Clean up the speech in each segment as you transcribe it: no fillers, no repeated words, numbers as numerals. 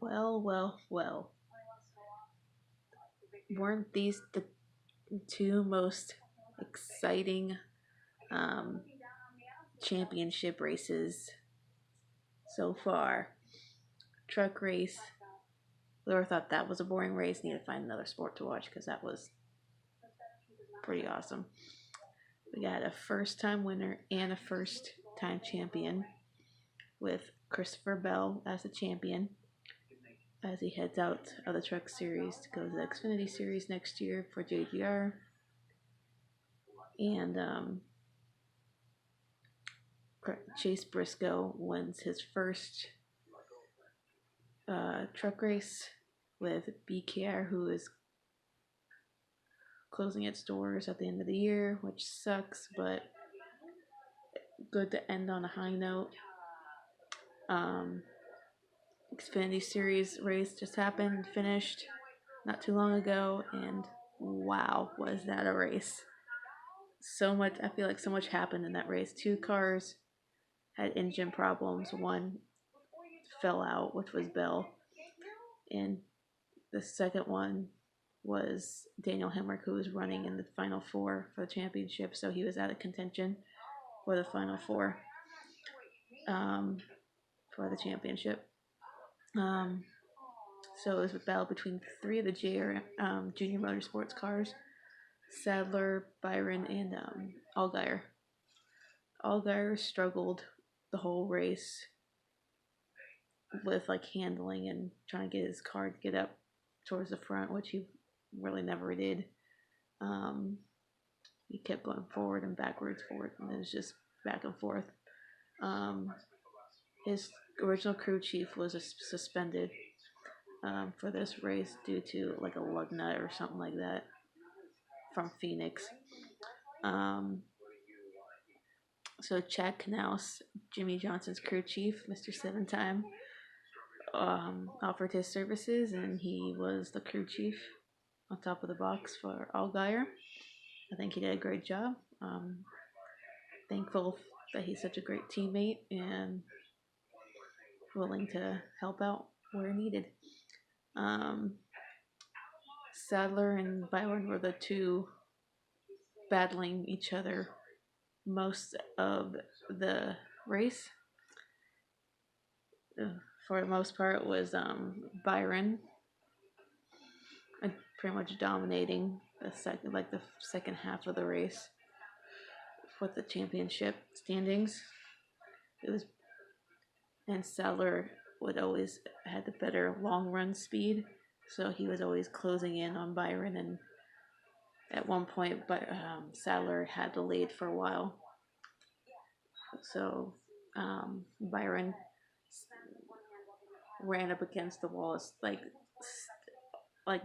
Well, well, well. Weren't these the two most exciting um, championship races so far? Truck race. Whoever thought that was a boring race need to find another sport to watch because that was pretty awesome. We got a first time winner and a first time champion with Christopher Bell as the champion as he heads out of the truck series to go to the Xfinity series next year for JGR. And Chase Briscoe wins his first truck race with BKR, who is closing its doors at the end of the year, which sucks, but good to end on a high note. Xfinity Series race just happened, finished not too long ago, and wow, was that a race! So much, I feel like so much happened in that race. Two cars had engine problems. One fell out, which was Bell, and the second one was Daniel Hemrick, who was running in the final four for the championship, so he was out of contention for the final four for the championship. So it was a battle between three of the junior motorsports cars: Sadler, Byron, and Allgaier. Allgaier struggled the whole race with like handling and trying to get his car to get up towards the front, which he really never did. He kept going forward and backwards, and it was just back and forth. His original crew chief was suspended for this race due to like a lug nut or something like that from Phoenix. So Chad Knaus, Jimmy Johnson's crew chief, Mr. Seven Time, offered his services, and he was the crew chief on top of the box for Allgaier. I think he did a great job. Thankful that he's such a great teammate and willing to help out where needed. Sadler and Byron were the two battling each other most of the race. For the most part, was Byron pretty much dominating the second half of the race with the championship standings. It was, and Sadler would always had the better long run speed, so he was always closing in on Byron. And at one point, but Sadler had the lead for a while, so Byron ran up against the wall, like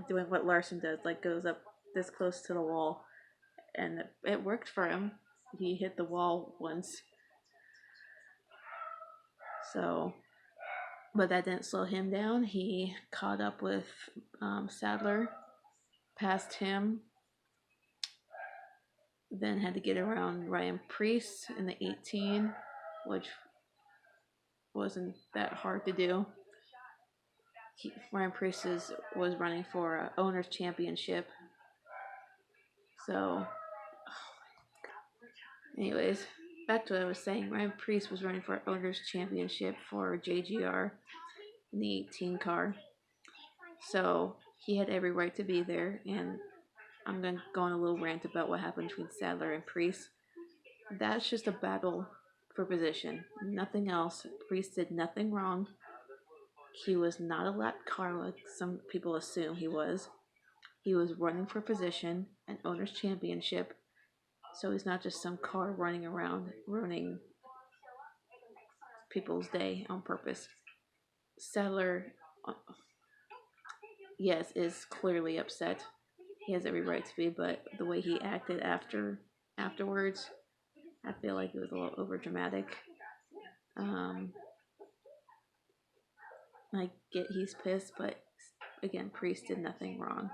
doing what Larson does, like goes up this close to the wall, and it worked for him. He hit the wall once, so, but that didn't slow him down. He caught up with Sadler, passed him, then had to get around Ryan Preece in the 18, which wasn't that hard to do. Ryan Preece was running for an owner's championship. So, anyways, back to what I was saying. Ryan Preece was running for owner's championship for JGR in the 18 car. So he had every right to be there, and I'm going to go on a little rant about what happened between Sadler and Preece. That's just a battle for position. Nothing else. Preece did nothing wrong. He was not a lap car like some people assume he was. He was running for position, an owner's championship, so he's not just some car running around ruining people's day on purpose. Sadler, yes, is clearly upset. He has every right to be, but the way he acted afterwards, I feel like it was a little over dramatic. I get he's pissed, but again, Priest did nothing wrong.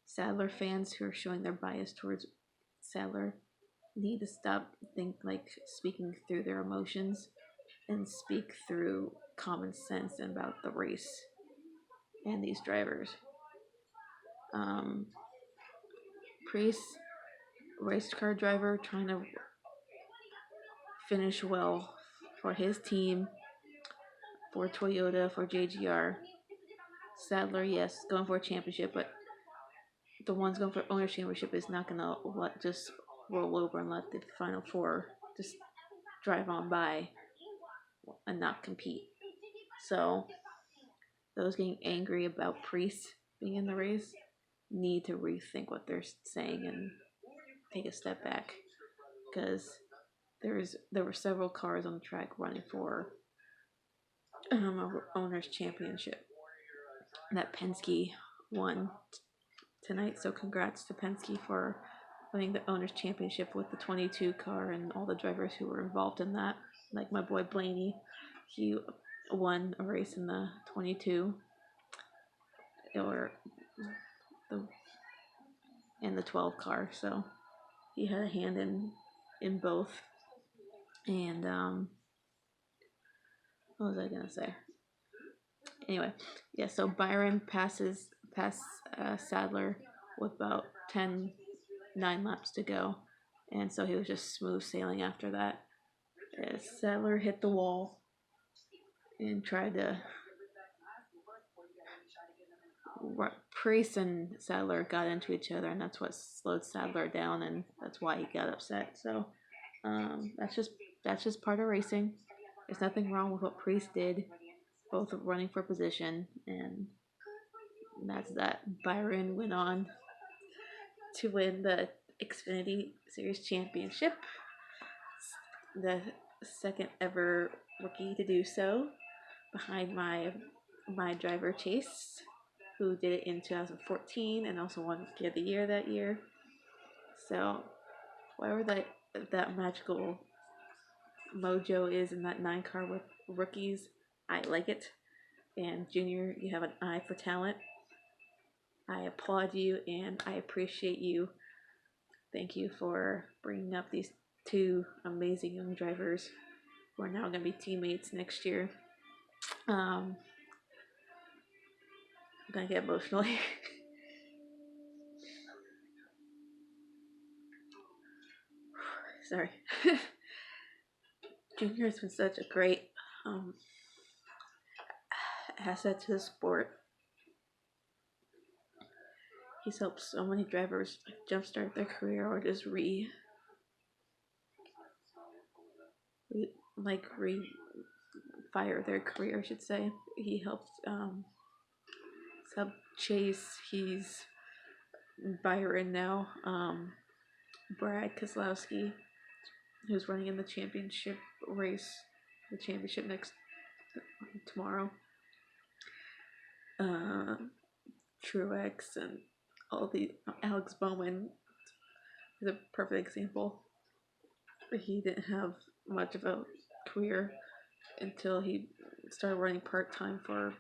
Sadler fans who are showing their bias towards Sadler need to stop speaking through their emotions and speak through common sense about the race. and these drivers. Priest, race car driver, trying to finish well for his team, for Toyota, for JGR. Sadler, yes, going for a championship, but the ones going for owner championship is not gonna just roll over and let the final four just drive on by and not compete. So those getting angry about Priest being in the race need to rethink what they're saying and take a step back, because there were several cars on the track running for owner's championship that Penske won tonight. So congrats to Penske for winning the owner's championship with the 22 car and all the drivers who were involved in that. Like my boy Blaney, he won a race in the 22 or the 12 car, so he had a hand in both. And what was I gonna say? Anyway, yeah. So Byron passed Sadler with about 9 laps to go, and so he was just smooth sailing after that. Sadler hit the wall and tried to. Priest and Sadler got into each other, and that's what slowed Sadler down, and that's why he got upset. So that's just part of racing. There's nothing wrong with what Priest did, both running for position, and that's that. Byron went on to win the Xfinity Series Championship, the second ever rookie to do so, behind my driver Chase, who did it in 2014 and also won Rookie of the Year that year. So whatever that magical mojo is in that 9 car with rookies, I like it. And Junior, you have an eye for talent. I applaud you and I appreciate you. Thank you for bringing up these 2 amazing young drivers who are now going to be teammates next year. I'm going to get emotional here. Sorry. Junior has been such a great asset to the sport. He's helped so many drivers jumpstart their career or just fire their career, I should say. He helped Chase. He's Byron now. Brad Keselowski, who's running in the championship race, the championship tomorrow. Truex and all the Alex Bowman is a perfect example. He didn't have much of a career until he started running part-time for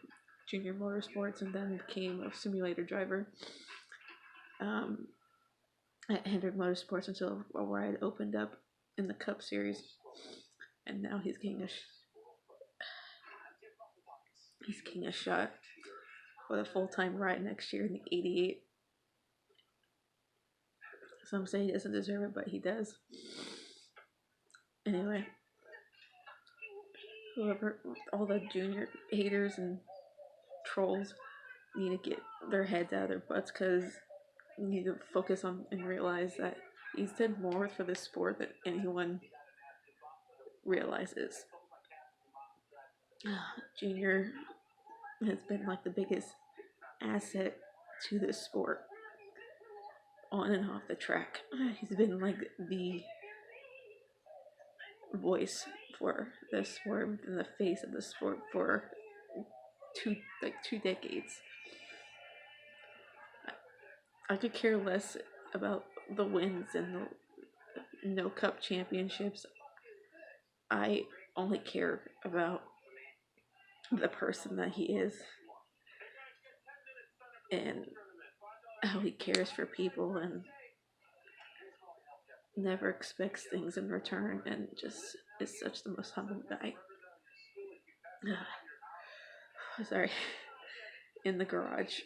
Junior Motorsports and then became a simulator driver at Hendrick Motorsports until a ride opened up in the Cup Series, and now he's getting a shot for the full-time ride next year in the 88. Some say he doesn't deserve it, but he does. Anyway, all the Junior haters and trolls need to get their heads out of their butts, because you need to focus on and realize that he's done more for this sport than anyone realizes. Junior has been like the biggest asset to this sport on and off the track. He's been like the voice for the sport and the face of the sport for 2 decades. I could care less about the wins and the no cup championships. I only care about the person that he is and how he cares for people and never expects things in return and just is such the most humble guy. Sorry. in the garage.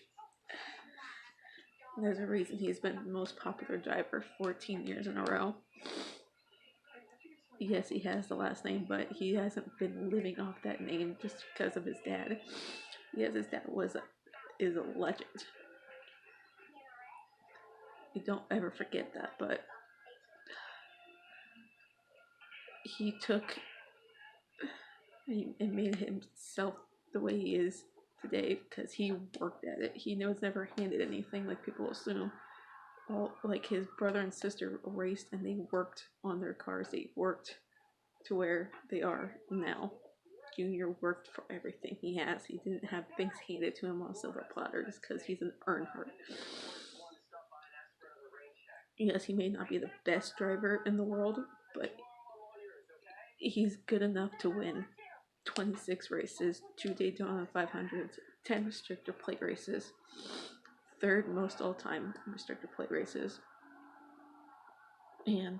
There's a reason he's been the most popular driver 14 years in a row. Yes, he has the last name, but he hasn't been living off that name just because of his dad. Yes, his dad is a legend. You don't ever forget that, but he took and made himself the way he is today because he worked at it. He was never handed anything like people assume. Like his brother and sister raced and they worked on their cars. They worked to where they are now. Junior worked for everything he has. He didn't have things handed to him on silver platters because he's an Earnhardt. Yes, he may not be the best driver in the world, but he's good enough to win 26 races, 2 Daytona 500s, 10 restrictor plate races, third most all-time restrictor plate races, and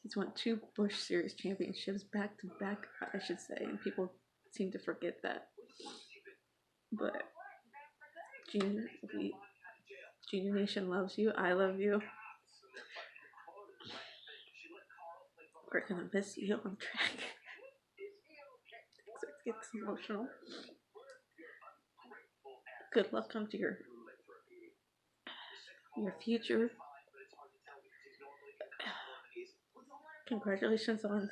he's won 2 Busch Series championships back to back, I should say, and people seem to forget that. But Junior Nation loves you. I love you. We're gonna miss you on track. So it gets emotional. Good luck onto your future. Congratulations on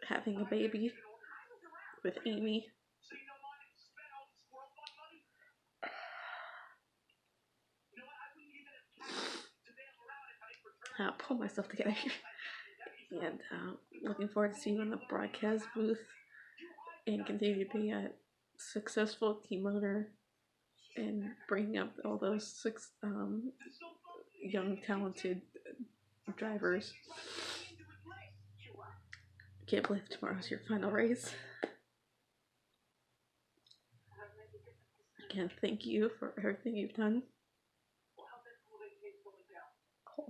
having a baby with Amy. I'll pull myself together. And looking forward to seeing you in the broadcast booth and continue to be a successful team owner and bringing up all those young, talented drivers. Can't believe tomorrow's your final race. Again, thank you for everything you've done.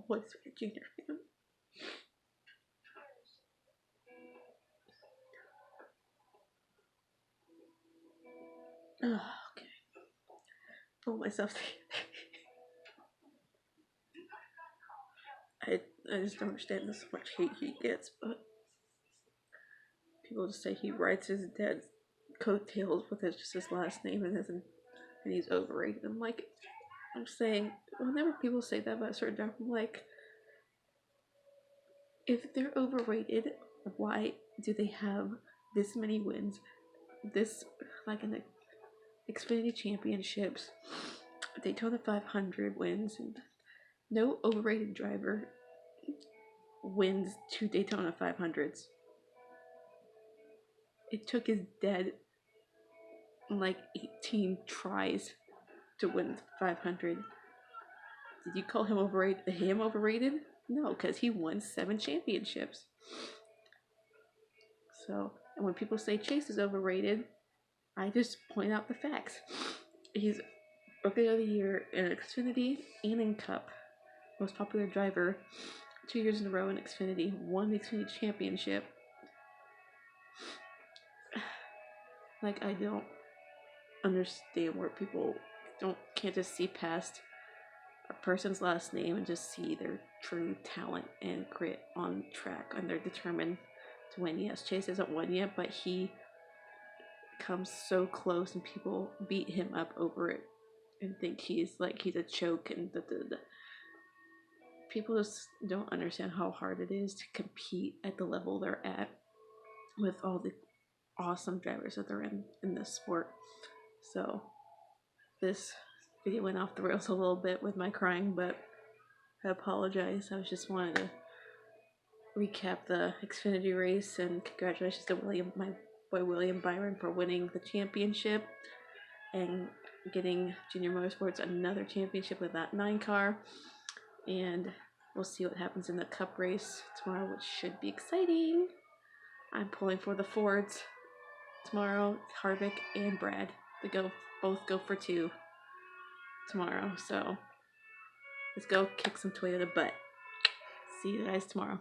Always be a Junior fan. Oh, okay. Pull myself together. I just don't understand how much hate he gets, but people just say he rides his dad's coattails with just his last name and he's overrated. I'm saying, whenever people say that about a certain driver, I'm like, if they're overrated, why do they have this many wins? This, like in the Xfinity Championships, Daytona 500 wins, and no overrated driver wins 2 Daytona 500s. It took his dad like 18 tries to win 500. Did you call him overrated? No, because he won 7 championships. So, and when people say Chase is overrated, I just point out the facts. He's Rookie of the Year in Xfinity and in Cup. Most popular driver 2 years in a row in Xfinity. Won the Xfinity Championship. Like, I don't understand where people can't just see past a person's last name and just see their true talent and grit on track, and they're determined to win. Yes, Chase hasn't won yet, but he comes so close and people beat him up over it and think he's a choke and people just don't understand how hard it is to compete at the level they're at with all the awesome drivers that they're in this sport. So this video went off the rails a little bit with my crying, but I apologize. I just wanted to recap the Xfinity race, and congratulations to my boy William Byron for winning the championship and getting Junior Motorsports another championship with that 9 car. And we'll see what happens in the Cup race tomorrow, which should be exciting. I'm pulling for the Fords tomorrow. Harvick and Brad, both go for 2 tomorrow. So let's go kick some Toyota butt. See you guys tomorrow.